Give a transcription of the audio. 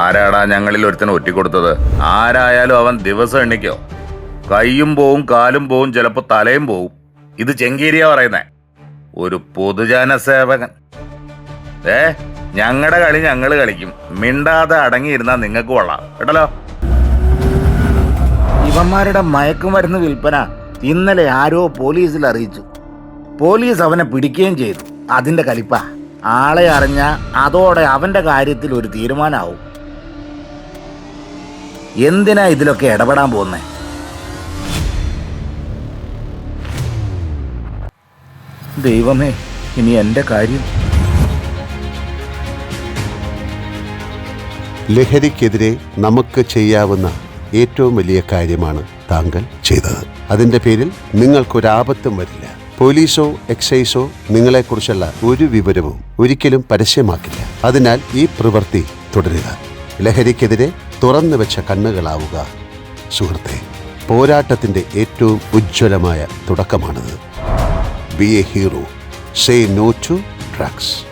ആരാടാ ഞങ്ങളിൽ ഒരുത്തനെ ഒറ്റിക്കൊടുത്തത്? ആരായാലും അവൻ ദിവസം എണ്ണിക്കോ. കൈയും പോവും, കാലും പോവും, ചിലപ്പോ തലയും പോവും. ഇത് ചെങ്കീരിയാ പറയുന്നേ, ഒരു പൊതുജന സേവകൻ. ഞങ്ങളുടെ കളി ഞങ്ങൾ കളിക്കും. മിണ്ടാതെ അടങ്ങിയിരുന്നാ നിങ്ങൾക്ക് കൊള്ളാം കേട്ടല്ലോ. ഇവന്മാരുടെ മയക്കുമരുന്ന് വിൽപ്പന ഇന്നലെ ആരോ പോലീസിൽ അറിയിച്ചു. പോലീസ് അവനെ പിടിക്കുകയും ചെയ്തു. അതിന്റെ കലിപ്പ. ആളെ അറിഞ്ഞ അതോടെ അവന്റെ കാര്യത്തിൽ ഒരു തീരുമാനമാവും. എന്തിനാ ഇതിലൊക്കെ ഇടപെടാൻ പോകുന്നേ? ദൈവമേ, ഇനി എന്റെ കാര്യം. ലഹരിക്കെതിരെ നമുക്ക് ചെയ്യാവുന്ന ഏറ്റവും വലിയ കാര്യമാണ് താങ്കൾ ചെയ്തത്. അതിന്റെ പേരിൽ നിങ്ങൾക്കൊരാപത്തും വരില്ല. പോലീസോ എക്സൈസോ നിങ്ങളെക്കുറിച്ചുള്ള ഒരു വിവരവും ഒരിക്കലും പരസ്യമാക്കില്ല. അതിനാൽ ഈ പ്രവൃത്തി തുടരുക. ലഹരിക്കെതിരെ തുറന്നു വെച്ച കണ്ണുകളാവുക സുഹൃത്തെ. പോരാട്ടത്തിന്റെ ഏറ്റവും ഉജ്ജ്വലമായ തുടക്കമാണിത്. Be a hero. Say no to drugs.